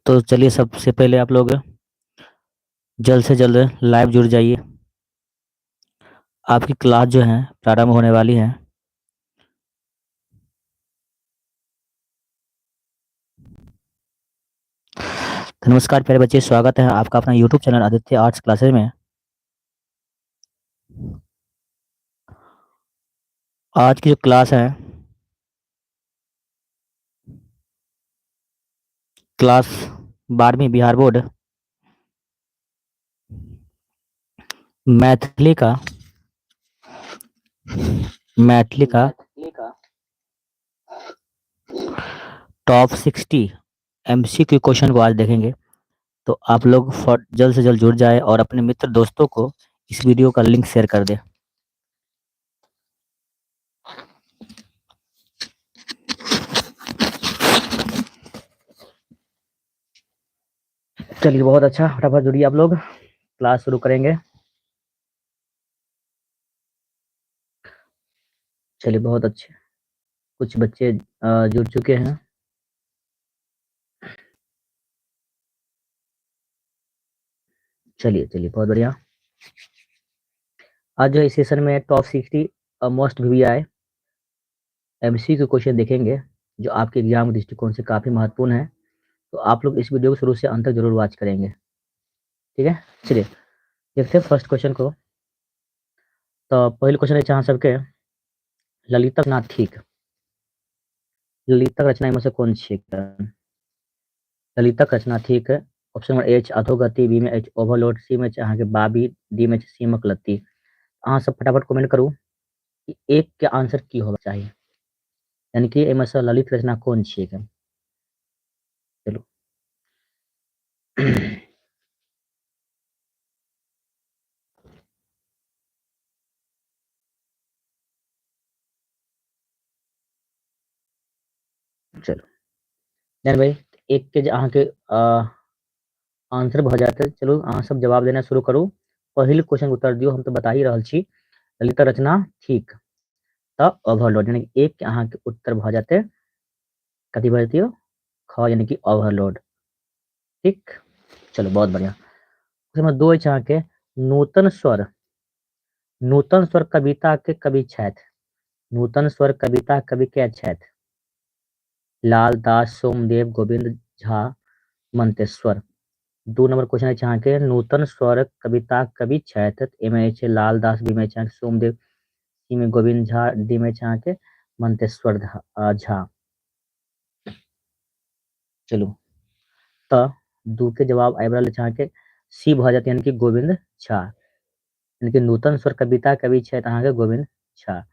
तो चलिए, सबसे पहले आप लोग जल्द से जल्द लाइव जुड़ जाइए। आपकी क्लास जो है प्रारंभ होने वाली है। तो नमस्कार प्यारे बच्चे, स्वागत है आपका अपना YouTube channel Aditya arts classes में। आज की जो क्लास है, क्लास 12वीं बिहार बोर्ड मैथिली का मैथिली का टॉप 60 MCQ क्वेश्चन को आज देखेंगे। तो आप लोग जल्द से जल्द जुड़ जाए और अपने मित्र दोस्तों को इस वीडियो का लिंक शेयर कर दे। चलिए, बहुत अच्छा, फटाफट जुड़िए आप लोग, क्लास शुरू करेंगे। चलिए, बहुत अच्छे, कुछ बच्चे जुड़ चुके हैं। चलिए चलिए, बहुत बढ़िया। आज जो इस सेशन में top 60 most VVI MCQ question देखेंगे, जो आपके एग्जाम के दृष्टिकोण से काफी महत्वपूर्ण है। तो आप लोग इस वीडियो को शुरू से अंत तक जरूर वॉच करेंगे, ठीक है। चलिए देखते हैं फर्स्ट क्वेश्चन को। तो पहले क्वेश्चन है जहाँ सबके ललितक ना ठीक, ललितक रचना इनमें से कौन सी है? ललितक रचना ठीक है। ऑप्शन नंबर एच अधोगति, बी में एच ओवरलोड, सी में चाहे बाबी, डी में सीमक लत्ती। अहाँ सब फटाफट कमेंट करूँ कि एक के आंसर की होना चाहिए, यानी कि एहिमे से ललित रचना कौन छियै के। चलो चलो नहीं भाई, एक के अहाँ के आंसर भ जाते। चलो अहाँ सब जवाब देना शुरू करू। पहिल क्वेश्चन उत्तर दियो, हम तो बता ही रहल छी। ललित रचना ठीक त ओवरलोड, यानी कि एक के अहाँ के उत्तर भ जाते। कथी भ जतियो? ख, यानी कि ओवरलोड। ठीक, चलो बहुत बढ़िया। क्वेश्चन नंबर 2 अहाँ के नूतन स्वर, नूतन स्वर कविता के कवि छथि। नूतन स्वर कविता कवि के छथि? लाल दास, सोमदेव, गोविंद झा, मंतेश्वर। 2 नंबर क्वेश्चन है अहाँ के नूतन स्वर कविता कवि छथि। ए में छै लाल दास, बी में छै सोमदेव, सी में गोविंद झा, डी में छै अहाँ के मंतेश्वर झा। चलू त 2 के जवाब आबि रहल छै अहाँ के सी भ जाते, यानी कि गोविंद झा, यानी कि नूतन स्वर कविता कवि छथि अहाँ के गोविंद झा।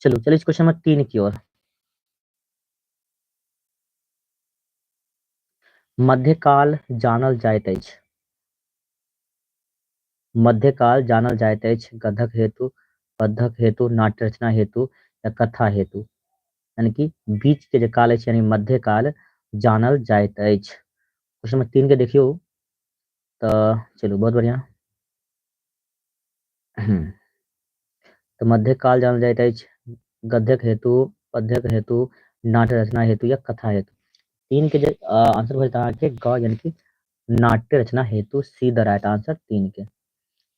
चलू चलिए क्वेश्चन नंबर 3 की ओर। मध्यकाल जानल जाइत अछि, मध्यकाल जानल जाइत अछि गद्यक हेतु, पद्यक हेतु, नाट्य रचना हेतु या कथा हेतु। यानी कि बीच के जे काल अछि, यानी मध्यकाल जानल जाइत अछि। क्वेश्चन नंबर 3 के देखियो तो चलो बहुत बढ़िया। तो मध्यकाल जानल जाइत अछि गद्यक हेतु, पद्यक हेतु, नाट्य रचना हेतु या कथा हेतु। 3 के जे आंसर हो जाता है ग, यानी कि नाट्य रचना हेतु, सी द राइट आंसर 3 के।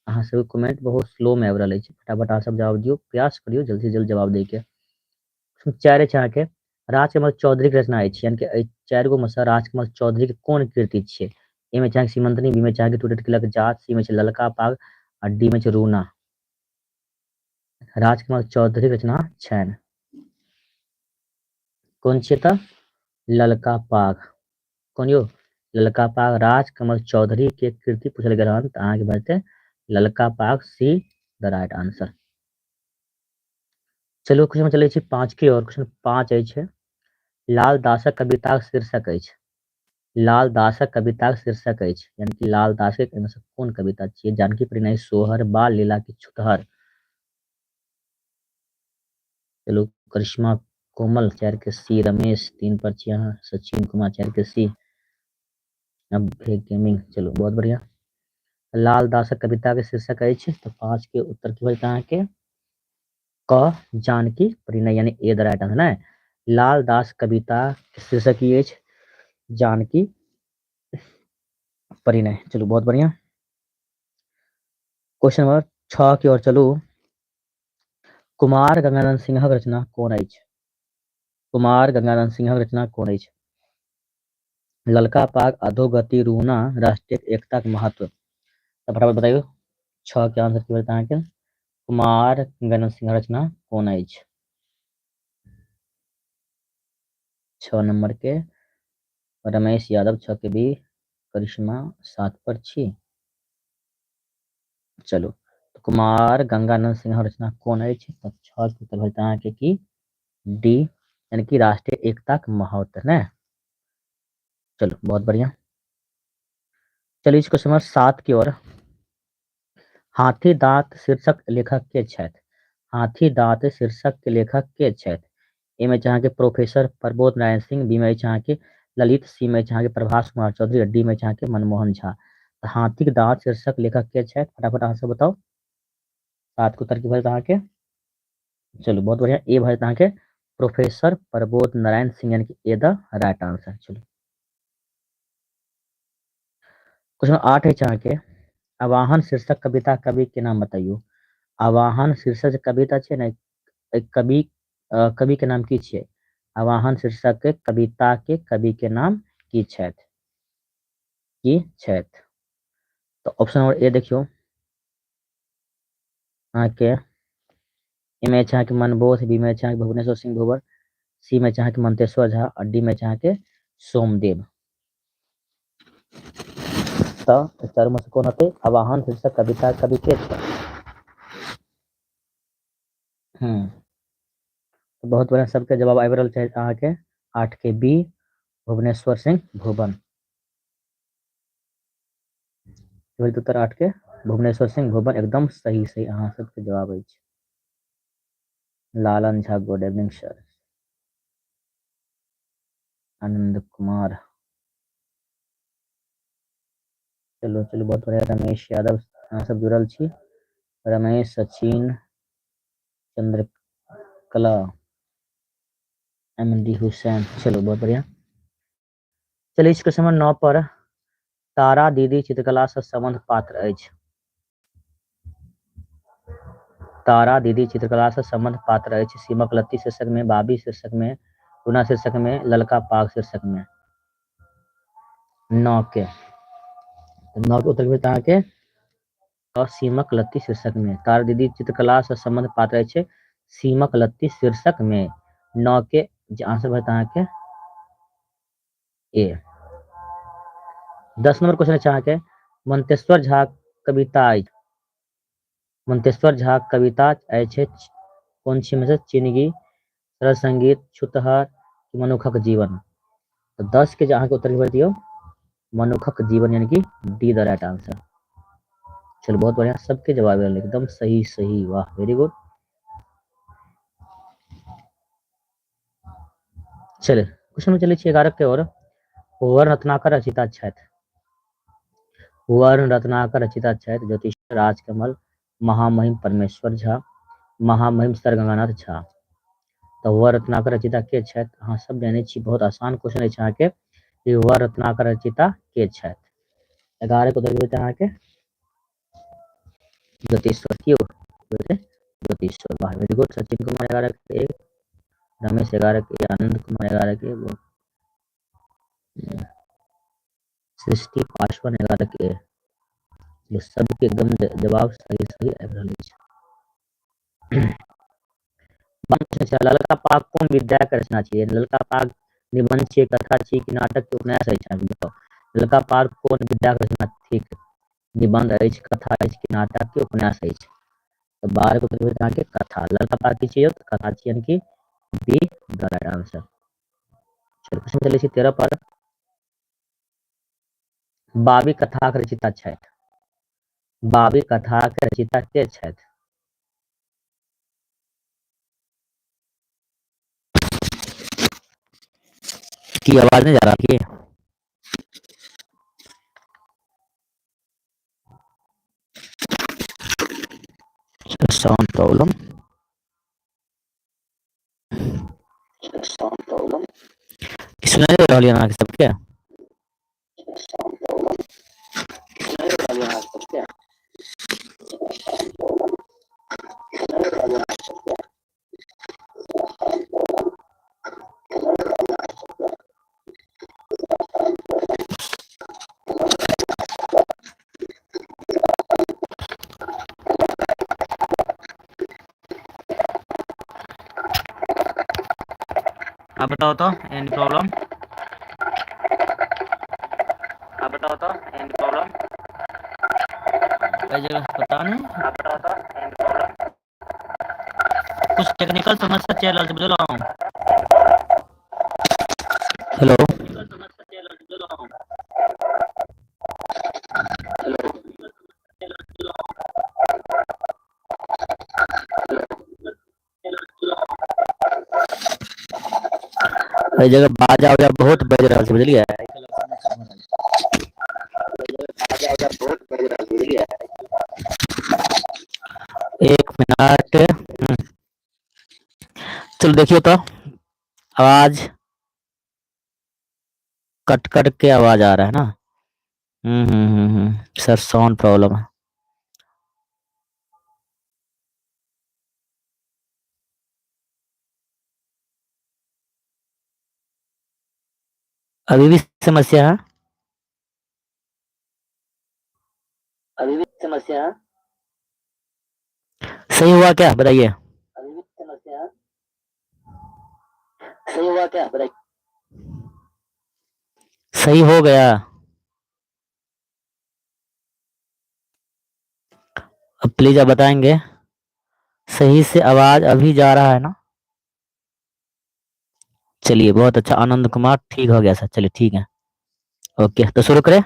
अहाँ सब कमेंट बहुत स्लो में आबि रहल अछि, फटाफट अहाँ सब जवाब दियो, प्रयास करियो जल्द से जल्द जवाब दै के। 4 छै अहाँ के राजकमल चौधरी के रचना अछि, यानी कि 4 गो में से राजकमल चौधरी के कोन कृति छियै? ए में छै सीमंतनी, बी में छै टूटट किलक जात, सी में छै ललका पाग और डी में छै रूना। राजकमल चौधरी के रचना छनि, कौन छियै त? ललका पाग। कौन यो? ललका पाग राजकमल चौधरी के कृति पूछल गेल हन, त अहाँ के बनते ललका पाग, सी द राइट आंसर। चलो क्वेश्चन चलै छी 5 की ओर। क्वेश्चन 5 अछि लाल दासक कविताक शीर्षक अछि। लाल दासक कविताक शीर्षक अछि, यानी कि लाल दास के एहिमे से कोन कविता छियै? जानकी परिणय, सोहर, बाल लीला की छुतहर। चलो करिश्मा कोमल 4 के सी, रमेश 3 पर छियै अहाँ, सचिन कुमार 4 के सी, अभ्य गेमिंग। चलो बहुत बढ़िया। लाल दासक कविता के शीर्षक अछि, तो 5 के उत्तर की होता है के क जानकी परिणय, यानी ए द राइट आंसर है। लाल दास कविता के शीर्षक की अछि? जानकी परिणय। चलो बहुत बढ़िया। क्वेश्चन नंबर 6 की ओर चलू। कुमार गंगानंद सिंहक रचना कोन अछि? कुमार गंगानंद सिंहक रचना कोन अछि? ललका पाग, अधोगति, रूहना, राष्ट्रीय एकता के महत्व। तो फटाफट बताइयो। 6 के आंसर की बताएं के कुमार गंगानंद सिंह रचना कोन अछि? 6 नंबर के रमेश यादव, 6 के बी करिश्मा, 7 पर छी। चलो तो कुमार गंगानंद सिंह रचना कोन अछि? तो 6 के उत्तर बताएं के की डी, यानी कि राष्ट्रीय एकता के महत्व ने। चलो बहुत बढ़िया। चलिए इस क्वेश्चन नंबर 7 की ओर। हाथी दांत शीर्षक लेखक के छथि? हाथी दांत शीर्षक के लेखक के छथि? ए में चाहे के प्रोफेसर प्रबोध नारायण सिंह, बी में चाहे के ललित, सी में चाहे के प्रभास कुमार चौधरी, और डी में चाहे के मनमोहन झा। तो हाथी के दांत शीर्षक लेखक के छथि? फटाफट आंसर बताओ। 7 के उत्तर की भर के। चलो बहुत बढ़िया। ए भर के प्रोफेसर प्रबोध नारायण सिंह, यानी कि ए द राइट आंसर। चलो क्वेश्चन 8 है चाहे के आवाहन शीर्षक कविता कवि के नाम बताइयो। आवाहन शीर्षक कविता छे ने, कवि कवि के नाम की छे? आवाहन शीर्षक के कविता के कवि के नाम की छथि? की छथि? तो ऑप्शन नंबर ए देखियो अहाँ के। ए में चाहे के मनबोध, बी में चाहे भुवनेश्वर सिंह भुवर, सी में चाहे के मंतेश्वर झा, और डी में चाहे के सोमदेव। तो चारों में से कौन होते? आवाहन शीर्षक कविता कवि के छे? तो बहुत बढ़िया। सबके जवाब आबि रहल छै अहाँ के 8 के बी भुवनेश्वर सिंह भुवन। उत्तर 8 के भुवनेश्वर सिंह भुवन एकदम सही सही अहाँ सबके जवाब अछि। लालन Jha, good evening sir. Anand Kumar, चलो चलो बहुत बढ़िया। रमेश यादव अहाँ सब जुड़ल छी। रमेश, सचिन, चंद्रकला, एमडी हुसैन। चलो बहुत बढ़िया। चलिए इस क्वेश्चन नंबर 9 पर। तारा दीदी चित्रकला से संबंध पात्र अछि? तारा दीदी चित्रकला से संबंध पात्र अछि? सीमक लत्ती शीर्षक में, बाबी शीर्षक में, रूना शीर्षक में, ललका पाग शीर्षक में। 9 के 9 के उत्तर में के सीमक लत्ती शीर्षक में। तारा दीदी चित्रकला से संबंध पात्र अछि सीमक लत्ती शीर्षक में। 9 के आंसर बता के ए। 10 नंबर क्वेश्चन चाह के मंतेश्वर झा कविता अछि? मंतेश्वर झा कविता अछि कौन सी में से? चिनगी, सरल संगीत, छुतहर, मनुखक जीवन। तो 10 के जहाँ के उत्तर भर दियो मनुखक जीवन, यानी कि डी द राइट आंसर। चलो बहुत बढ़िया। सबके जवाब एकदम सही सही, वाह वेरी गुड। चले क्वेश्चन में चले 11 के ओर। वर्ण रत्नाकर रचिता छथि? वर्ण रत्नाकर रचिता छथि ज्योतिष राजकमल, महामहिम परमेश्वर झा, महामहिम सर गंगानाथ झा। तो वर्ण रत्नाकर रचिता के छथि? अहाँ सब जाने छी बहुत आसान क्वेश्चन अछि अहाँ के। वर्ण रत्नाकर रचिता के छथि? 11 को उत्तर अहाँ के ज्योतिश्वर की ज्योतिश्वर, वाह वेरी गुड। सचिन कुमार 11 के, रमेश 11 के, आनंद कुमार 11 के, सृष्टि पासवान 11 के। ये सबके एकदम जवाब सही सही आबि रहल अछि। ललका पाग कोन विद्या के रचना छियै? ललका पाग निबंध छियै, कथा छियै कि नाटक के उपन्यास अछि? बताओ ललका पाग कोन विद्या के रचना थिक? निबंध अछि, कथा अछि कि नाटक के उपन्यास अछि? तो 12 को उत्तर के कथा। ललका पाग की छियै? कथा छियै, यानी कि बी द राइट आंसर। चलो क्वेश्चन चलै छै 13 पर। बाबी कथा के रचिता छथि? बाबी कथा के रचिता के छथि? की आवाज नहीं जा रहा की? Sound problem. सुनाई दे रहल अहाँ सबके? आप बताओ तो एनी प्रॉब्लम। आप बताओ तो एनी प्रॉब्लम। कई जगह पता नहीं। आप बताओ तो एनी प्रॉब्लम। कुछ टेक्निकल समस्या चल रहा है, बुझ रहा हूँ। हेलो। कई जगह बाजा उजा बहुत बज रहा है, बुझलिए। एक मिनट। चलो देखियो तो, आवाज कट कट के आवाज आ रहा है ना। सर साउंड प्रॉब्लम है। अभी भी समस्या है। अभी भी समस्या है। सही हुआ क्या बताइए। अभी भी समस्या है। सही हुआ क्या बताइए। सही हो गया। अब प्लीज आप बताएंगे, सही से आवाज अभी जा रहा है ना। चलिए बहुत अच्छा, आनंद कुमार ठीक हो गया सर, चलिए ठीक है। ओके तो शुरू करें।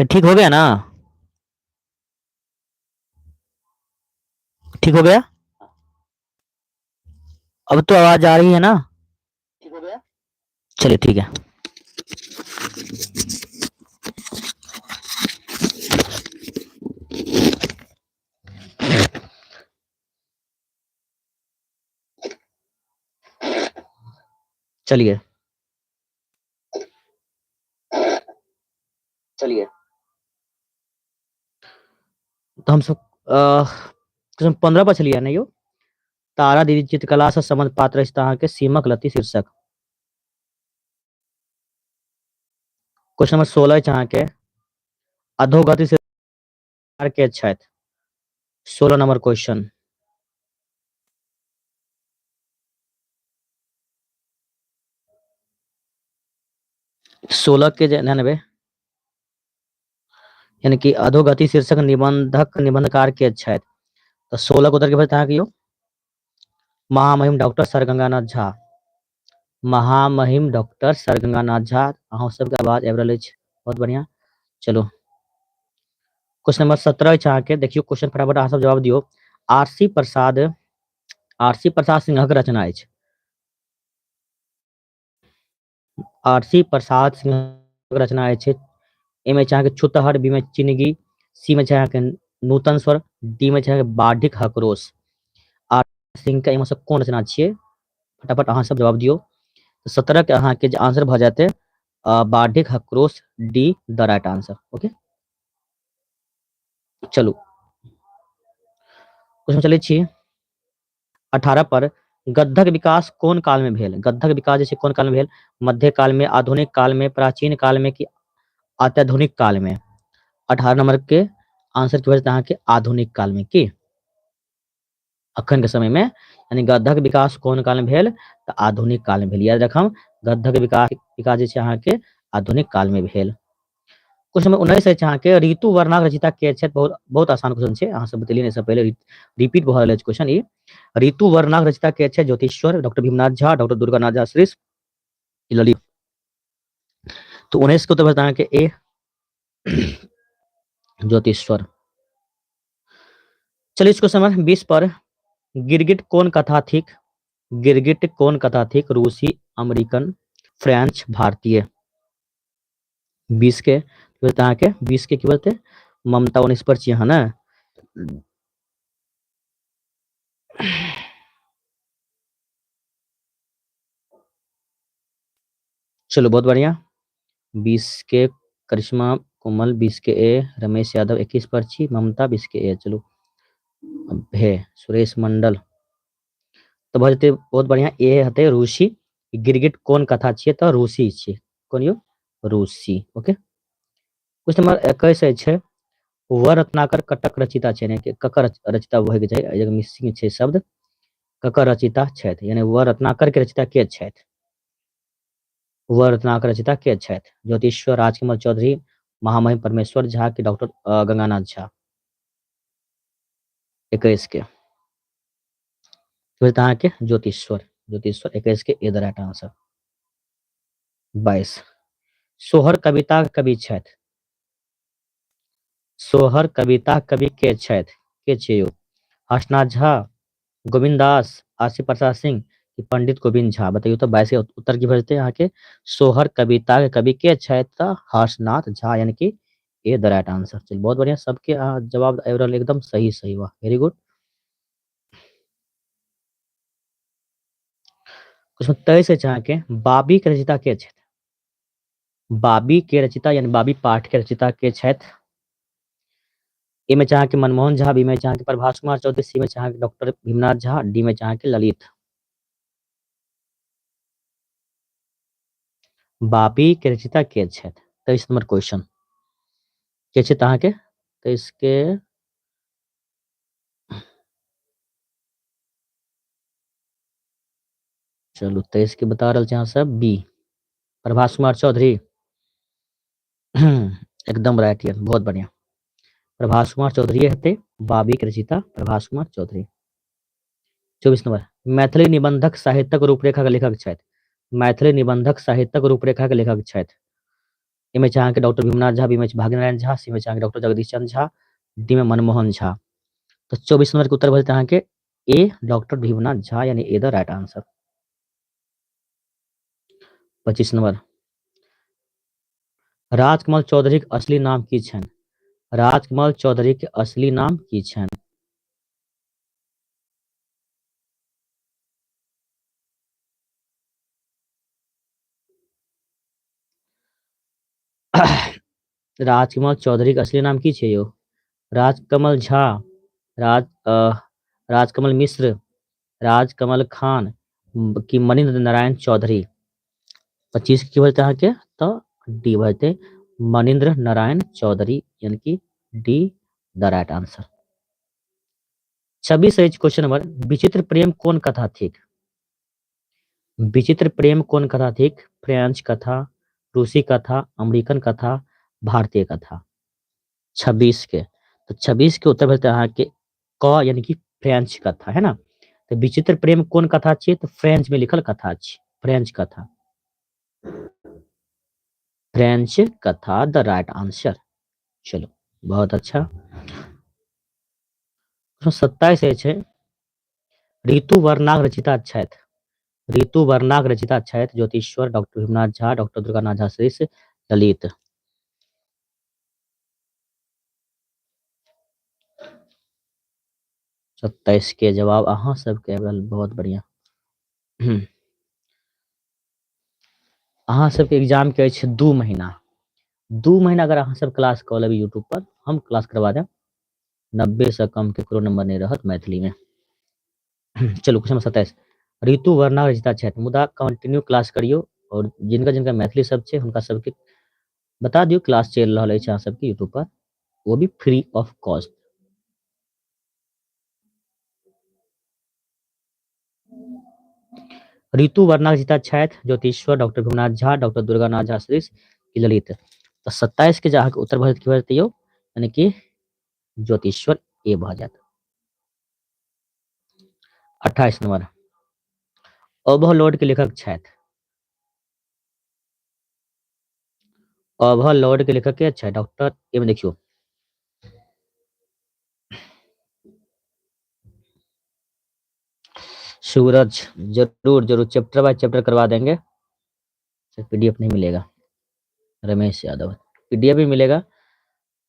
ठीक हो गया ना। ठीक हो गया। अब तो आवाज आ रही है ना। ठीक हो गया। चलिए ठीक है। चलिए चलिए। तो हम सब क्वेश्चन 15 पर चलिए ना यो। तारा दीदी चित्रकला से संबंध पात्र स्थान के सीमक लती शीर्षक। क्वेश्चन नंबर 16 जहाँ के अधोगति से के छथि। 16 नंबर क्वेश्चन। 16 के 99, यानी कि अधोगति शीर्षक निबंधक निबंधकार के छथि। तो 16 को उतर के बता कि महामहिम डॉक्टर सर गंगानाथ झा। महामहिम डॉक्टर सर गंगानाथ झा। अहाँ सबके आवाज आबि रहल अछि, बहुत बढ़िया। चलो क्वेश्चन नंबर 17 अहाँ के देखियो, क्वेश्चन फटाफट अहाँ सब जवाब दियो। आरसी प्रसाद सिंहक रचना अछि। आरसी प्रसाद सिंहक रचना अछि। ए में अहाँ के छुतहर, बी में चिनगी, सी में अहाँ के नूतन स्वर, डी में अहाँ के बाढ़िक हकरोश। आर सिंह के एहिमे से कोन रचना छियै, फटाफट अहाँ सब जवाब दियो। 17 के अहाँ के जे आंसर भ जाते बाढ़िक हकरोश, D the right answer. Okay चलू क्वेश्चन चलै छी 18 पर। गद्यक विकास कोन काल में भेल। गद्यक विकास जे छै कोन काल में भेल, मध्य काल में, आधुनिक काल में, प्राचीन काल में कि अत्याधुनिक काल में। 18 नंबर के आंसर की वजह अहाँ के आधुनिक काल में की अखन के समय में, यानी गद्यक विकास कोन काल में भेल तऽ आधुनिक काल में भेल। याद रखम, गद्यक विकास जे छै अहाँ के आधुनिक काल में भेल। क्वेश्चन नंबर 19 अछि अहाँ के ऋतु वर्णक रचयिता के छथि। बहुत बहुत आसान क्वेश्चन छै, अहाँ सब बतेलिए इससे पहले, रिपीट भ रहल अछि क्वेश्चन। ई ऋतु वर्णक रचयिता के छथि ज्योतिश्वर, डॉक्टर भीमनाथ झा, डॉक्टर दुर्गानाथ झा श्रेष्ठ, ललित। तो 19 को तो बताना कि ए ज्योतिश्वर। चलिए इसको समझ 20 पर। गिरगिट कोन कथा थिक। गिरगिट कोन कथा थिक, रूसी, अमेरिकन, फ्रेंच, भारतीय। 20 के बता के 20 के की बोलते ममता 19 पर चाहिए है ना। चलो बहुत बढ़िया। 20 के करिश्मा कोमल, 20 के रमेश यादव, 21 पर्ची ममता, 20 के चलो अब है सुरेश मंडल। तो भजते बहुत बढ़िया। ए हते रूसी, गिरगिट कोन कथा छियै तो रूसी छियै। कोन यो रूसी। ओके। क्वेश्चन नंबर 21 छै व रत्नाकर कटक रचिता छै, यानी कि ककर रचिता होयके चाही, एगो मिसिंग छै शब्द, ककर रचिता छथि, यानी व रत्नाकर के रचिता के छथि। व रत्नाकर रचिता के छथि। ज्योतिश्वर राजकमल चौधरी, महामहिम परमेश्वर झा की डॉक्टर गंगानाथ झा। 21 के अहाँके ज्योतिश्वर, ज्योतिश्वर 21 के ए द राइट आंसर। 22 सोहर कविता कवि छथि। सोहर कविता कवि के छथि, के छियै यौ? हर्षनाथ झा, गोविंद दास, आसिफ प्रसाद सिंह कि पंडित गोविंद झा। बताइयो तो 22 के उत्तर की भजते यहाँ के सोहर कविता के कवि के छथि तो हर्षनाथ झा, यानी कि ए द राइट आंसर। चल बहुत बढ़िया, सबके जवाब आबि रहल एकदम सही सही। वाह वेरी गुड। उसमें 23 है के बाबी के रचिता के छथि। बाबी के रचिता यानी बाबी पाठ के रचिता के छथि। ए में चाह के मनमोहन झा, बी में चाह के प्रभास कुमार चौधरी, सी में चाह के डॉक्टर भीमनाथ झा, डी में चाह के ललित। बाबी के रचिता के छथि। 23 नंबर क्वेश्चन के छथि अहाँके। तो इसके चलू 23 के बता रहल छै अहाँ सब बी प्रभास कुमार चौधरी। एकदम राइट यार, बहुत बढ़िया। प्रभास कुमार चौधरी हेते बाबी के रचिता प्रभास कुमार चौधरी। 24 नंबर मैथिली निबंधक साहित्यक रूपरेखा के लेखक छथि। मैथिली निबंधक साहित्यक रूपरेखा के लेखक छथि। ए में चाह के डॉक्टर भीमनाथ झा, बी में भाग्यनारायण झा, सी में चाह के डॉक्टर जगदीश चंद्र झा, डी में मनमोहन झा। तो 24 नंबर के उत्तर भजते अहाँ के ए डॉक्टर भीमनाथ झा, यानी A the right answer. 25 number Rajkamal Chaudhary के असली नाम की छनि। राजकमल चौधरी के असली नाम की छनि। राजकमल चौधरी के असली नाम की छै यौ? राजकमल झा, राज राजकमल मिश्र, राजकमल खान की मनिंद्र नारायण चौधरी। 25 की बजते अहाँ के तो डी बजते मनिंद्र नारायण चौधरी, यानी कि D the right answer. 26 question number विचित्र प्रेम कौन कथा थिक। विचित्र प्रेम कौन कथा थिक। फ्रेंच कथा, रूसी कथा, अमेरिकन कथा, भारतीय कथा। 26 के तो 26 के उत्तर भेजते अहाँ के क, यानी कि फ्रेंच कथा है ना। तो विचित्र प्रेम कौन कथा छियै तो फ्रेंच में लिखल कथा छै, फ्रेंच कथा। फ्रेंच कथा द राइट आंसर। चलो बहुत अच्छा। 27 छै ऋतु वर्णाक रचिता छथि। ऋतु वर्णाक रचिता छथि ज्योतिश्वर, डॉक्टर भीमनाथ झा, डॉक्टर दुर्गानाथ झा श्रेष्ठ, ललित। 27 के जवाब अहाँ सबके बहुत बढ़िया। अहाँ सबके एग्जाम के अछि 2 महीना। 2 महीना अगर अहाँ सब क्लास कऽ लेबै यूट्यूब पर, हम क्लास करवा देब, 90 से कम केकरो नंबर नहीं रहत मैथिली में। चलू क्वेश्चन 27 ऋतु वर्णा रचिता छथि, मुदा कंटिन्यू क्लास करियो और जिनका जिनका मैथिली सब छै हुनका सबके बता दियो क्लास चल रहा है अहाँ सबके यूट्यूब पर, वो भी फ्री ऑफ कॉस्ट। ऋतु वर्णा रचिता छथि ज्योतिश्वर, डॉक्टर भीमनाथ झा, डॉक्टर दुर्गानाथ झा श्रेष्ठ की ललित। तो 27 के जहाँ उत्तर भरत की बजते यानी कि ज्योतिश्वर ए भऽ जायत। 28 नंबर ओवरलोड के लेखक छथि। ओवरलोड के लेखक के छै डॉक्टर ए में देखियो सूरज। जरूर जरूर चैप्टर बाय चैप्टर करवा देंगे, पीडीएफ नहीं मिलेगा। रमेश यादव पीडीएफ भी मिलेगा,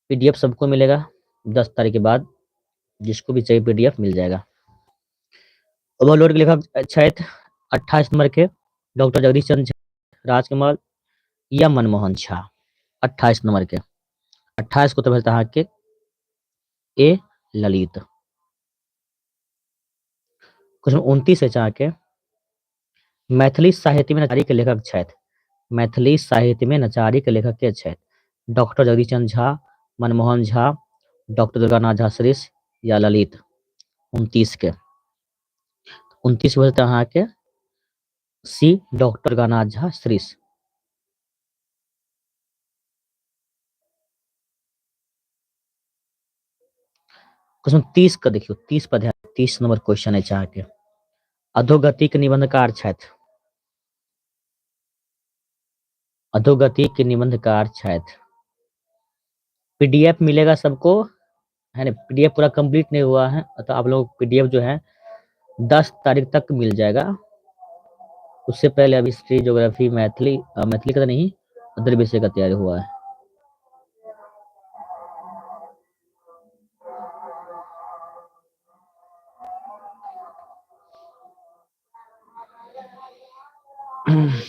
पीडीएफ सबको मिलेगा 10 तारीख के बाद, जिसको भी चाहिए पीडीएफ मिल जाएगा। ओवरलोड के लेखक छथि 28 नंबर के डॉक्टर जगदीश चंद्र झा, राजकमल या मनमोहन झा? 28 नंबर के, 28 को तो भेजता है के ए ललित। क्वेश्चन 29 है चाह के, मैथिली साहित्य में नचारी के लेखक छथि। मैथिली साहित्य में नचारी के लेखक के छथि? डॉक्टर जगदीश चंद्र झा, मनमोहन झा, डॉक्टर दुर्गानाथ झा श्रेष्ठ या ललित? 29 के, 29 भेजता है के सी डॉक्टर दुर्गानाथ झा श्रेष्ठ। क्वेश्चन 30 का देखियो, 30 पर ध्यान, 30 नंबर क्वेश्चन है चाह के, अधोगति के निबंधकार छथि। अधोगति के निबंधकार छथि। पीडीएफ मिलेगा सबको, है ना? पीडीएफ पूरा कंप्लीट नहीं हुआ है तो आप लोग पीडीएफ जो है 10 तारीख तक मिल जाएगा। उससे पहले अभी हिस्ट्री, ज्योग्राफी, मैथिली मैथिली का तो नहीं, अदर विषय का तैयारी हुआ है।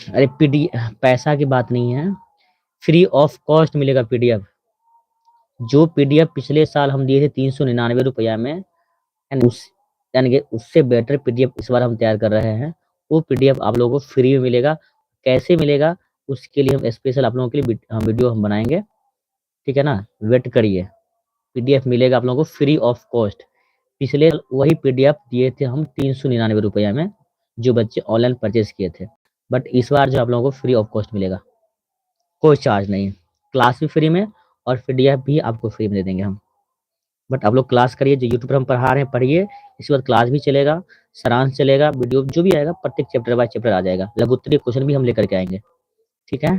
अरे पीडीएफ पैसा की बात नहीं है, फ्री ऑफ कॉस्ट मिलेगा पीडीएफ। जो पीडीएफ पिछले साल हम दिए थे 399 रुपया में, एंड उस यानी कि उससे बेटर पीडीएफ इस बार हम तैयार कर रहे हैं। वो पीडीएफ आप लोगों को फ्री में मिलेगा। कैसे मिलेगा उसके लिए हम स्पेशल आप लोगों के लिए वीडियो हम बनाएंगे, ठीक है ना? वेट करिए, पीडीएफ मिलेगा आप लोगों को फ्री ऑफ कॉस्ट। पिछले वही पीडीएफ दिए थे हम 399 रुपया में, जो बच्चे ऑनलाइन परचेज किए थे। बट इस बार जो आप लोगों को फ्री ऑफ कॉस्ट मिलेगा, कोई चार्ज नहीं है। क्लास भी फ्री में और पीडीएफ भी आपको फ्री में दे देंगे हम। बट आप लोग क्लास करिए, जो यूट्यूब पर हम पढ़ा रहे हैं पढ़िए, इसके बाद क्लास भी चलेगा, सारांश चलेगा, वीडियो जो भी आएगा प्रत्येक चैप्टर बाय चैप्टर आ जाएगा, लघुत्तरीय क्वेश्चन भी हम लेकर के आएंगे, ठीक है?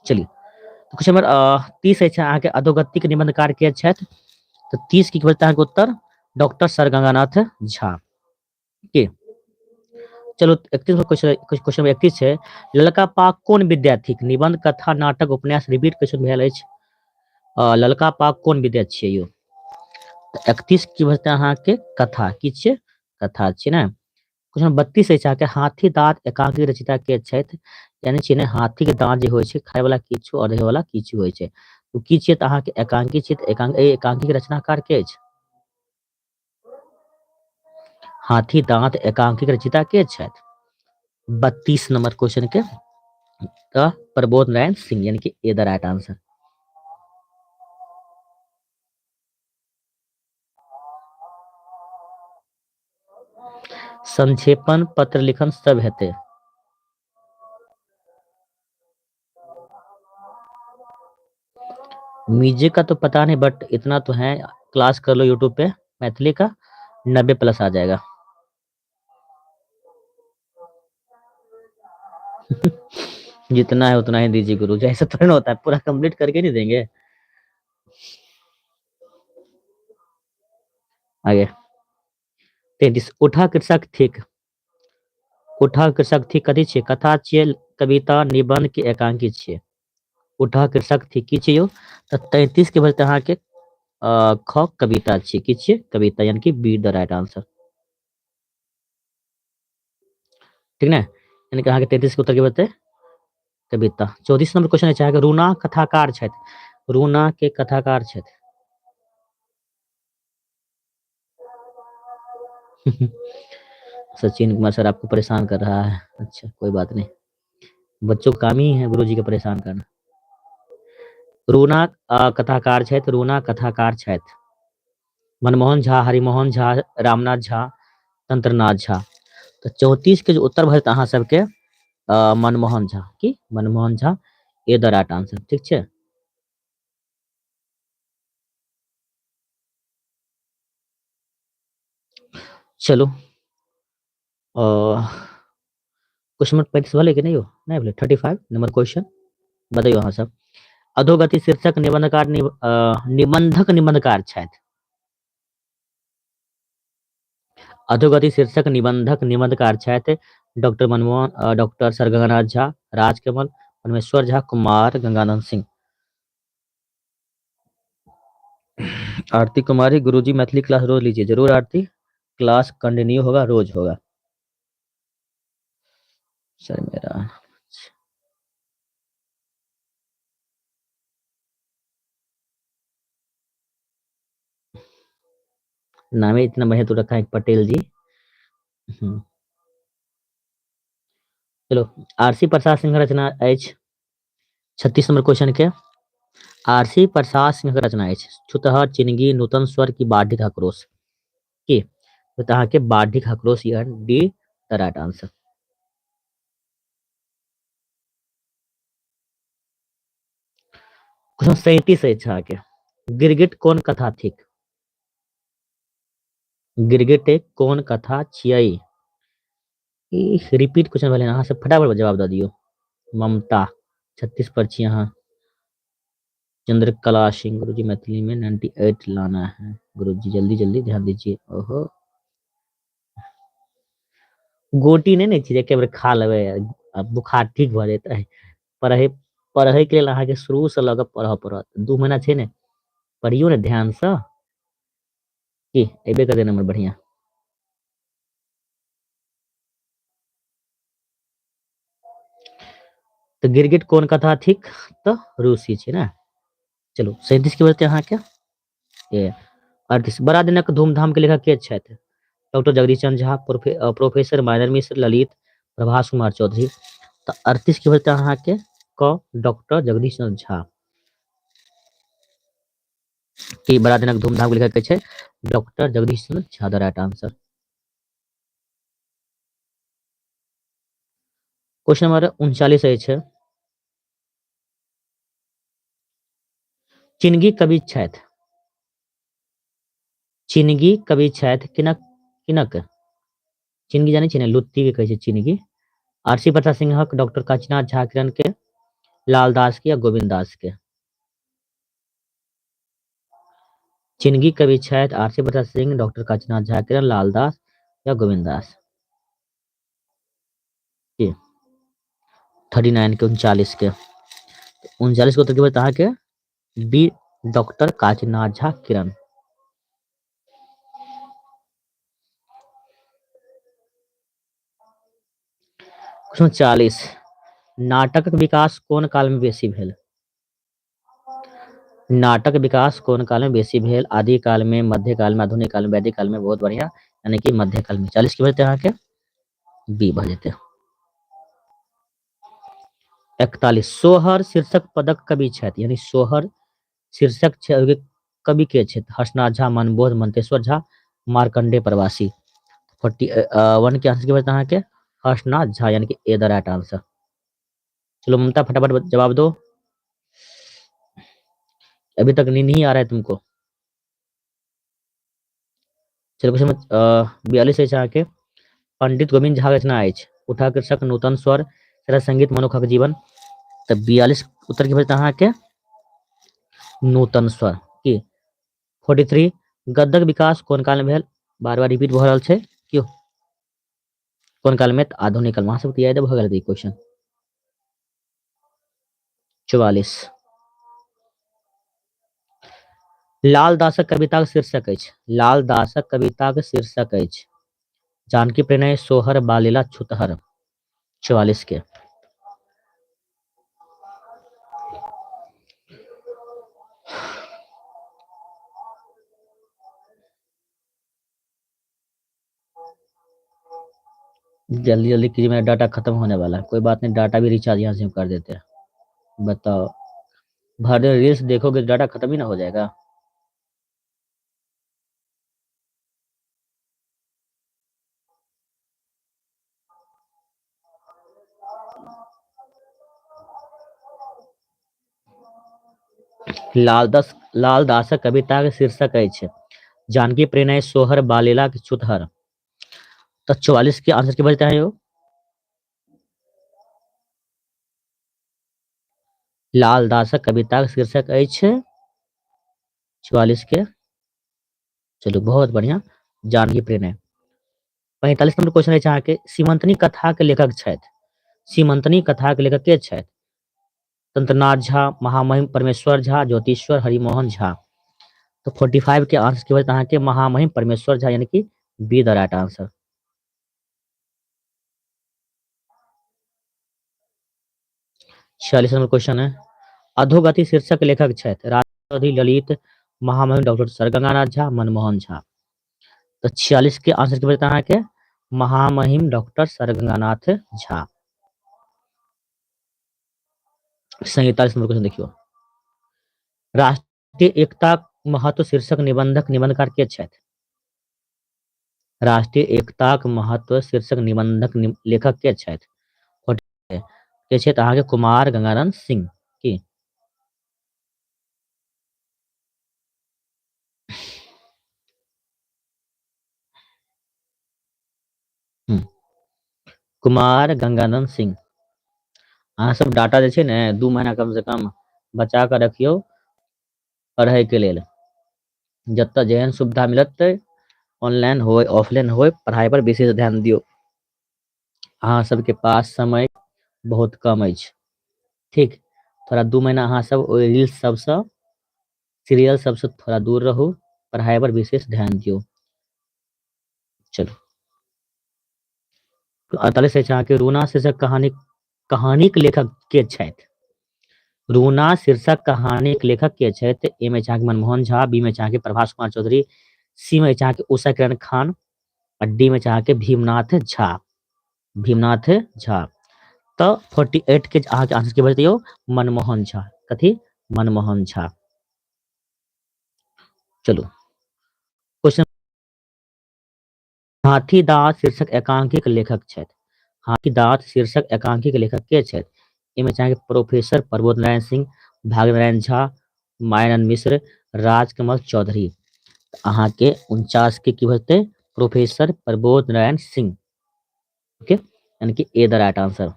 चलिए, तो क्वेश्चन नंबर 30 है अहाँ के, अधोगति के निबंधकार के छथि। तो 30 की बचता है उत्तर डॉक्टर सर गंगानाथ झा के। चलो 31 क्वेश्चन, क्वेश्चन नंबर 31 है, ललका पाक कोन विद्यार्थी निबंध, कथा, नाटक, उपन्यास, रिपीट क्वेश्चन भेल अछि। ललका पाक कोन विद्यार्थी छियै यो? 31 की बचता है अहाँ के कथा की छियै? कथा छियै ने। क्वेश्चन 32 है अहाँ के, हाथी दाँत एकांकी रचयिता के छथि? यानी छै ने, हाथी के दाँत जे होइ छै खाय वाला किछु और रहे वाला किछु होइ छै, तो की छियै तऽ अहाँ के एकांकी छियै। तऽ एकांकी के रचनाकार के अछि? हाथी दाँत एकांकी के रचयिता के छथि? 32 नंबर क्वेश्चन के प्रबोध नारायण सिंह, यानी कि ए द राइट आंसर। संक्षेपण, पत्र लिखन सब हेतै। म्यूजिक का तो पता नहीं, बट इतना तो है, क्लास कर लो यूट्यूब पे मैथिली का, 90+ आ जाएगा। जितना है उतना ही दीजिए गुरु, जैसे थोड़ा ना होता है, पूरा कंप्लीट करके नहीं देंगे। आगे 33, उठा कृषक थिक। उठा कृषक थिक कथी छियै? कथा छियै, कविता, निबंध के एकांकी छियै? उठा कृषक थिक की छियै यो? तऽ 33 के बचतै अहाँ के ख कविता छियै। की छियै? कविता, यानी कि बी द राइट आंसर, ठीक ने? यानी कि अहाँ के 33 के उत्तर के बचतै कविता। 34 नंबर क्वेश्चन है चाहे रूना कथाकार छथि। रूना के कथाकार छथि। सचिन कुमार सर आपको परेशान कर रहा है, अच्छा कोई बात नहीं, बच्चों का काम ही है गुरु जी का परेशान करना। रूना कथाकार छथि, रूना कथाकार छथि। मनमोहन झा, हरिमोहन झा, रामनाथ झा, तंत्रनाथ झा। तो 34 के जो उत्तर भरत अहाँ सबके मनमोहन झा की, मनमोहन झा ए द राइट आंसर, ठीक छै? चलो क्वेश्चन नंबर 35 वाले के नहीं हो, नहीं बोले 35 नंबर क्वेश्चन बताइए अहाँ सब। अधोगति शीर्षक निबंधकार निबंधक निबंधकार छथि। अधोगति शीर्षक निबंधक निबंधकार छथि doctor Manmohan, doctor sir Ganganath Jha, Rajkamal, परमेश्वर झा, कुमार गंगानंद सिंह। आरती कुमारी, गुरुजी मैथिली क्लास रोज लीजिए। जरूर आरती, क्लास कंटिन्यू होगा, रोज होगा। सर मेरा नाम ही इतना बढ़िया तो रखा है, पटेल जी। हम्म, चलो, आरसी प्रसाद सिंह रचना एच 36 नंबर क्वेश्चन के। आरसी प्रसाद सिंह रचना एच छुतहर चिनगी नूतन स्वर की बाढ़ आक्रोश की। तो तहाँ के बाढ़ आक्रोश यार D the right answer. Question 37 है छा के। गिरगिट कौन कथा थिक। गिरगिट एक कौन कथा छियई। रिपीट क्वेश्चन वाले यहाँ से फटाफट जवाब दे दियो। ममता 36 पर छी यहाँ। चंद्रकला सिंह गुरुजी मैथिली में 98 लाना है गुरुजी, जल्दी जल्दी ध्यान दीजिए। ओहो, गोटी नहीं नहीं चीज के बार खा लेवे, अब बुखार ठीक भ जेतै। पढ़े पढ़े के लेल अहाँ के शुरू से लग पढ़ पड़त, 2 महीना छै ने, पढ़ियो ने ध्यान से की एबे कर दे नंबर बढ़िया। तो गिरगिट कोन कथा थिक, तो रूसी छै ना। चलो 37 की बजते अहाँ के ये 38 बड़ा दिनक धूमधाम के लेखक के छथि। Doctor Jagdish Chandra Jha, professor minor मिश्र, ललित प्रभास कुमार चौधरी। तो 38 की बजते अहाँ के क डॉक्टर जगदीश चंद्र झा की बड़ा दिनक धूमधाम के लेखक के छै doctor Jagdish Chandra Jha the right answer. Question number 39 है। चिनगी कवि छथि। चिनगी कवि छथि किनक किनक। चिनगी जाने छियै ने, लुत्ती के कहै छै चिनगी। आरसी प्रसाद सिंहक, डॉक्टर काशीनाथ झा किरण के, लाल दास के या गोविंद दास के। चिनगी कवि छथि आरसी प्रसाद सिंह, डॉक्टर काशीनाथ झा किरण, लाल दास या गोविंद दास। 39 के 39 के 39 के उत्तर के बाद के बी डॉक्टर काशीनाथ झा किरण। क्वेश्चन 40 नाटकक विकास कोन काल में बेसी भेल। नाटक विकास कोन काल में बेसी भेल। आदि काल में, मध्य काल में, आधुनिक काल में, वैदिक काल में। बहुत बढ़िया, यानी कि मध्य काल में। 40 की बजते अहाँ के बी भ जेते। 41 सोहर शीर्षक पदक कवि छथि, यानी सोहर शीर्षक कवि के छथि। हर्षनाथ झा, मनबोध, मंतेश्वर झा, मार्कंडे प्रवासी। 41 के आंसर की बजते अहाँ के हर्षनाथ झा, यानी कि ए द राइट आंसर। चलो ममता फटाफट जवाब दो, अभी तक नींद ही आ रहा है तुमको। चलो क्वेश्चन 42 है अहाँ के। पंडित गोविंद झा रचना अछि उठा कृषक नूतन स्वर सरस संगीत मनुखक जीवन। तो 42 उत्तर की बजते अहाँ के नूतन स्वर की। 43 गद्यक विकास कोन काल में भेल। बार बार रिपीट भ रहल छै क्यों। कोन काल में, आधुनिक काल में। अहाँ सबके याद भ गेल क्वेश्चन। 44 लाल दासक कविताक शीर्षक अछि। लाल दासक कविताक शीर्षक अछि जानकी प्रणय, सोहर, बालीला, छुतहर। 44 के जल्दी जल्दी कीजिए, मेरा डाटा खत्म होने वाला है। कोई बात नहीं, डाटा भी रिचार्ज यहाँ से हम कर देते हैं। बताओ, भर दिन रील्स देखोगे तो डाटा खत्म ही ना हो जाएगा। लाल दासक कविताक शीर्षक अछि जानकी प्रणय, सोहर, बालीला, छुतहर। तो 44 के आंसर की बजता है यो। लाल दासक कविताक शीर्षक अछि 44 के। चलो बहुत बढ़िया, जानकी प्रणय। 45 नंबर क्वेश्चन है के सीमंतनी कथा के लेखक छथि। सीमंतनी कथा के लेखक के छथि। तंत्रनाथ झा, महामहिम परमेश्वर झा, ज्योतिश्वर हरिमोहन झा। तो 45 के आंसर की वजह के महामहिम परमेश्वर झा, यानी कि बी द राइट आंसर। छियालीस नंबर क्वेश्चन है अधोगति शीर्षक लेखक छथि। राज चौधरी, ललित, महामहिम डॉक्टर सर गंगानाथ झा, मनमोहन झा। तो 46 के आंसर की वजह के महामहिम doctor sir Ganganath Jha. 47 number question देखियो, राष्ट्रीय एकता महत्व शीर्षक निबंधक निबंधकार के छथि? राष्ट्रीय एकताक महत्व शीर्षक निबंधक लेखक के छथि? के छथि अहाँके कुमार गंगानंद सिंह की। कुमार गंगानंद सिंह। अहाँ सब डाटा जे छै ने 2 महीना कम से कम बचा के रखियो पढ़े के लेल। जतऽ जेहन सुविधा मिलत ऑनलाइन होय ऑफलाइन होय पढ़ाई पर विशेष ध्यान दियो। अहाँ सबके पास समय बहुत कम अछि, ठीक। थोड़ा 2 महीना अहाँ सब ओइ रील्स सबसँ सीरियल सबसँ थोड़ा दूर रहू, पढ़ाई पर विशेष ध्यान दियो। चलो 48 अछि अहाँके रूना शीर्षक कहानीक लेखक के छथि? रूना शीर्षक कहानीक लेखक के छथि? ए में अहाँके मनमोहन झा, बी में अहाँके प्रभास कुमार चौधरी, सी में अहाँके उषा किरण खान और डी में अहाँके भीमनाथ झा। भीमनाथ झा। तो 48 के अहाँके आंसर की बतैयो मनमोहन झा। कथी? मनमोहन झा। चलो क्वेश्चन, हाथीदांत शीर्षक एकांकिक लेखक छथि? हाथीदांत शीर्षक एकांकिक लेखक के छथि? इमे चाहे प्रोफेसर प्रबोध नारायण सिंह, भाग्य नारायण झा, मायानंद मिश्र, राजकमल चौधरी। अहाँ के 49 के की होते? प्रोफेसर प्रबोध नारायण सिंह। ओके, यानी कि ए द राइट आंसर।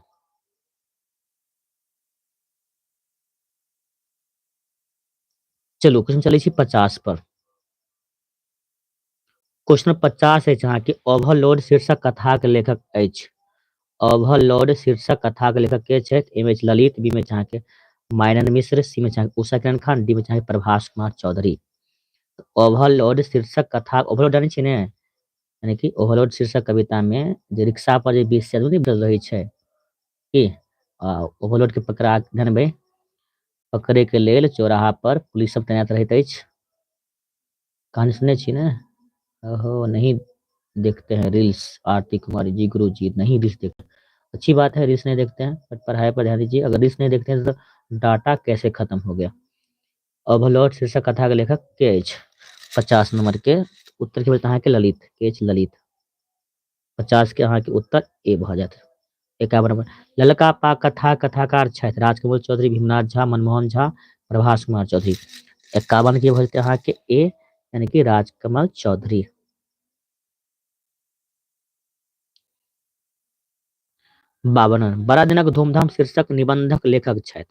चलो क्वेश्चन चले 50 पर। क्वेश्चन 50 अछि अहाँ के ओवरलोड शीर्षक कथा के लेखक अछि? ओवरलोड शीर्षक कथा के लेखक के छथि? ए में ललित, बी में अहाँके मायानंद मिश्र, सी में अहाँके उषा किरण खान, डी में अहाँके प्रभास कुमार चौधरी। ओवरलोड शीर्षक कथा, ओवरलोड जानै छियै ने, यानी कि ओवरलोड शीर्षक कविता में जे रिक्शा पर जे 20 से आदमी बैठल रहै छै कि ओवरलोड के पकड़ा जानबै, पकड़े के लेल चौराहा पर पुलिस सब तैनात रहैत अछि। कहानी सुने छी ने? ओहो नहीं देखते हैं रील्स, आरती कुमारी जी, गुरु जी नहीं रील्स देखते। अच्छी बात है रील्स नहीं देखते हैं, बट पढ़ाई पर ध्यान दीजिए। अगर रील्स नहीं देखते हैं तो डाटा कैसे खत्म हो गया। ओवरलोड शीर्षक कथा के लेखक के अछि? 50 नंबर के उत्तर के अहाँ के ललित के अछि ललित। 50 के अहाँ के उत्तर ए भ जायत। 51 नंबर, ललका पाग कथा कथाकार छथि? राजकमल चौधरी, भीमनाथ झा, मनमोहन झा, प्रभास कुमार चौधरी। 51 के भजते अहाँ के ए, यानी कि राजकमल चौधरी। 52 बड़ा दिनक धूमधाम शीर्षक निबंधक लेखक छथि?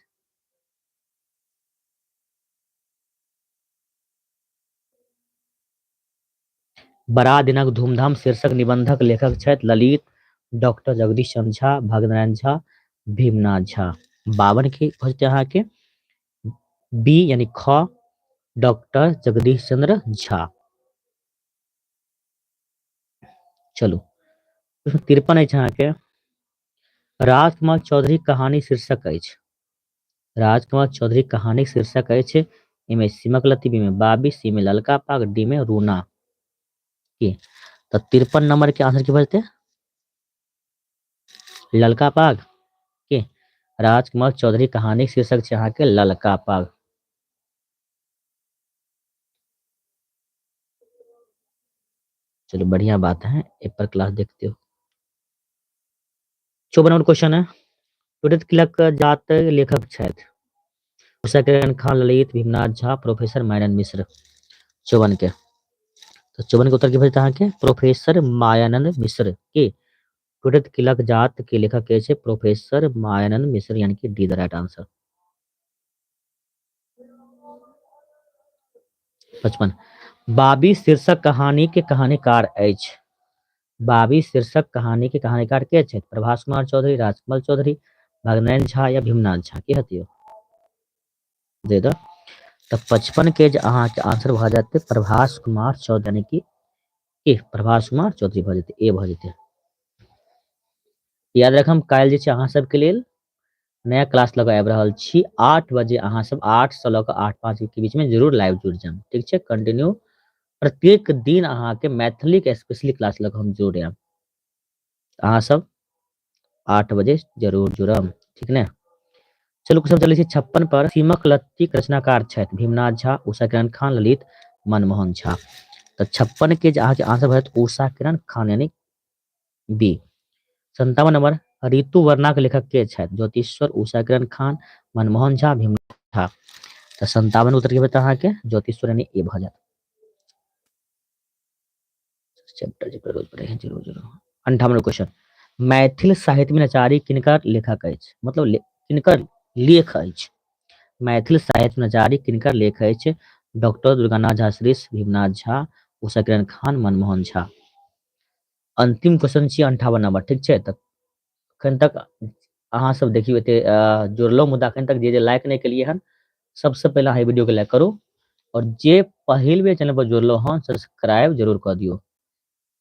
बड़ा दिनक धूमधाम शीर्षक निबंधक लेखक छथि? ललित, डॉक्टर जगदीश चंद्र झा, भाग्यनारायण झा, भीमनाथ झा। 52 के भजते अहाँ के बी, यानी ख, डॉक्टर जगदीश चंद्र झा। चलो 53 अछि अहाँ के राजकमल चौधरी कहानी शीर्षक अछि? राजकमल चौधरी कहानी शीर्षक अछि? ए में सिमक लती, बी में बाबी, सी में ललका पाग, डी में रूना की। तो 53 नंबर के आंसर की बजते? ललका पाग के। राजकमल चौधरी कहानी शीर्षक छै अहाँ के ललका पाग। चलो बढ़िया बात है, एक पर क्लास देखते हो। 54 नंबर क्वेश्चन है, टुरित किलक जात लेखक छथि? उषा किरण खान, ललित, भीमनाथ झा, प्रोफेसर मायानंद मिश्र। 54 के तो 54 के उत्तर की बजते अहाँ के प्रोफेसर मायानंद मिश्र के। टुरित किलक जात के लेखक के छे प्रोफेसर मायानंद मिश्र, यानी कि डी द राइट आंसर। 55 बाबी शीर्षक कहानी के कहानीकार अछि? बाबी शीर्षक कहानी के कहानीकार के छथि? प्रभास कुमार चौधरी, राजकमल चौधरी, भाग्यनारायण झा या भीमनाथ झा के हतियो दे दो। तो 55 के जे अहाँ के आंसर भ जाते प्रभास कुमार चौधरी, यानी कि ए प्रभास कुमार चौधरी भ जेते, ए भ जेते। याद रखम काल्हि जे छै अहाँ सबके लेल नया क्लास लऽ कऽ आबि रहल छी 8 बजे। अहाँ सब 8 से लऽ कऽ 8:05 के बीच में जरूर लाइव जुड़ जाएम, ठीक छै। कंटिन्यू प्रत्येक दिन अहाँ के मैथिली के स्पेशली क्लास लग हम जरूर आयब। अहाँ सब 8 बजे जरूर जुड़ब, ठीक ने। चलू क्वेश्चन चलै छै 56 पर। सीमक लत्ती के रचनाकार छथि भीमनाथ झा, उषा किरण खान, ललित मनमोहन झा। तो 56 के अहाँ के आंसर भरत उषा किरण खान यानी बी। 57 नंबर ऋतु वर्णा के लेखक के छथि ज्योतिश्वर, उषा किरण खान, मनमोहन झा, भीमनाथ झा। तो 57 उत्तर के बता अहाँ के ज्योतिश्वर यानी ए भ जायत। चैप्टर जे रोज पढ़े हैं जरूर जरूर। 58 क्वेश्चन मैथिल साहित्य में नचारी किनकर लेखक अछि, मतलब किनकर लेख अछि। मैथिल साहित्य में नचारी किनकर लेख अछि। डॉक्टर दुर्गानाथ झा श्रेष्ठ, भीमनाथ झा, उषा किरण खान, मनमोहन झा। अंतिम क्वेश्चन छी 58 नंबर, ठीक छै। तऽ अखन तक अहाँ सब देखियो एते जोड़लो मुद्दा अखन तक जे लाइक नहीं केलिए हन, सबसे पहले अहाँ वीडियो के लाइक करू और जे पहिल बेर चैनल पर जुड़लो हन सब्सक्राइब जरूर कर दियो।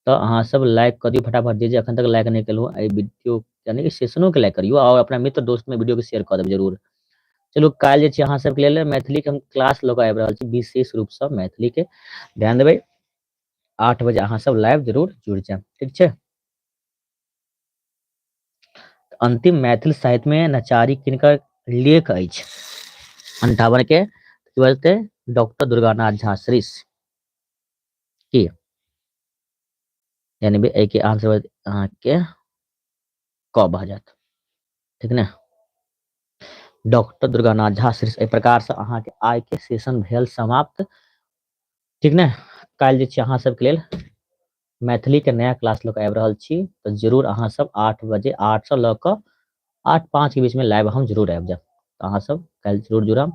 तो अहाँ सब लाइक कर दियो फटाफट, जे अखन तक लाइक नहीं केलु ए वीडियो यानी कि सेशनो के लाइक करियो और अपना मित्र दोस्त में वीडियो के शेयर कर देब जरूर। चलू काल्हि जे छै अहाँ सबके लेल मैथिली के हम क्लास लऽ कऽ आबि रहल छी, विशेष रूप से मैथिली के ध्यान देबै। 8 बजे अहाँ सब लाइव जरूर जुड़ जायब, ठीक छै। अंतिम मैथिल साहित्य में नचारी किनकर लेख अछि। 58 के बोलते डॉक्टर दुर्गानाथ झा श्रेष्ठ की यानी ए के आंसर अहाँ के क भऽ जायत, ठीक ने। डॉक्टर दुर्गानाथ झा श्रेष्ठ। एहि प्रकार से अहाँ के आइ के सेशन भेल समाप्त, ठीक ने। काल्हि जे छै अहाँ सबके लेल मैथिली के नया क्लास लऽ कऽ आबि रहल छी, तो जरूर अहाँ सब 8 बजे 8 से लऽ कऽ 8:05 के बीच में लाइव हम जरूर आबि जायब। तो अहाँ सब काल्हि जरूर जुड़ब।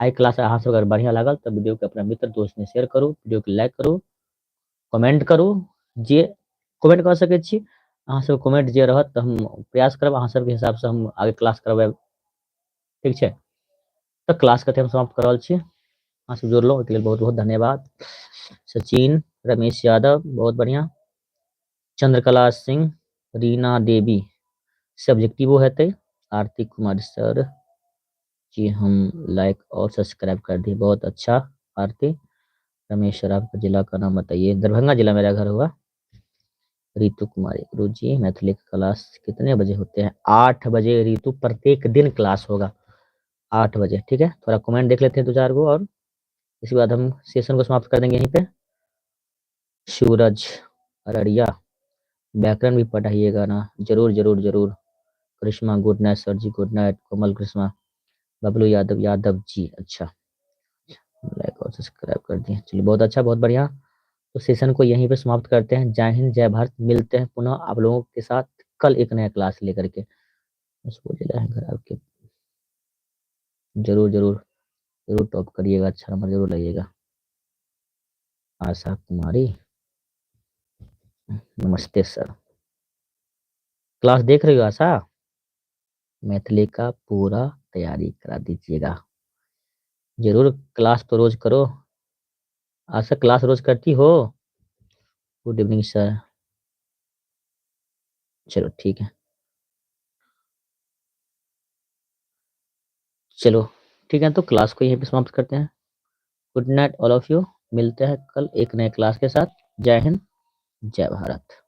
आई क्लास अहाँ सब अगर बढ़िया लागल तो वीडियो के अपना मित्र दोस्त में शेयर करू, वीडियो के लाइक करू, कमेंट करू, जे कमेंट कर सकै छी अहाँ सब कमेंट जे रहत तो हम प्रयास करब अहाँ सबके हिसाब से हम आगे क्लास करबाएब, ठीक छै। तो क्लास के हम समाप्त कर रहल छी। अहाँ सब जुड़लहुँ ओहिके लेल बहुत बहुत धन्यवाद। सचिन रमेश यादव बहुत बढ़िया, चंद्रकला सिंह, रीना देवी सब्जेक्टिवो हेतै, आरती कुमार सर जी हम लाइक और सब्सक्राइब कर दिए, बहुत अच्छा। आरती रमेश सर आपका जिला का नाम बताइए। दरभंगा जिला मेरा घर हुआ। रितु कुमारी गुरु जी मैथिली क्लास कितने बजे होते हैं? 8 बजे रितु, प्रत्येक दिन क्लास होगा 8 बजे, ठीक है। थोड़ा कमेंट देख लेते हैं 2-4 को और इसके बाद हम सेशन को समाप्त कर देंगे यहीं पे। सूरज अररिया व्याकरण भी पढ़ाइएगा ना, जरूर जरूर जरूर। करिश्मा गुड नाइट सर जी, गुड नाइट। कोमल कृष्णा, बबलू यादव यादव जी, अच्छा लाइक और सब्सक्राइब कर दिए, चलिए बहुत अच्छा बहुत बढ़िया। तो सेशन को यहीं पे समाप्त करते हैं। जय हिंद जय भारत, मिलते हैं पुनः आप लोगों के साथ कल एक नया क्लास लेकर के। उसको जिला है घर आपके, जरूर जरूर जरूर टॉप करिएगा, अच्छा नंबर जरूर लाइएगा। आशा कुमारी नमस्ते सर, क्लास देख रही हो आशा? मैथिली का पूरा तैयारी करा दीजिएगा जरूर। क्लास तो रोज करो। आशा क्लास रोज करती हो? गुड इवनिंग सर, चलो ठीक है, चलो ठीक है। तो क्लास को यहीं पे समाप्त करते हैं। Good night all of you, मिलते हैं कल एक नए क्लास के साथ। जय हिंद जय भारत।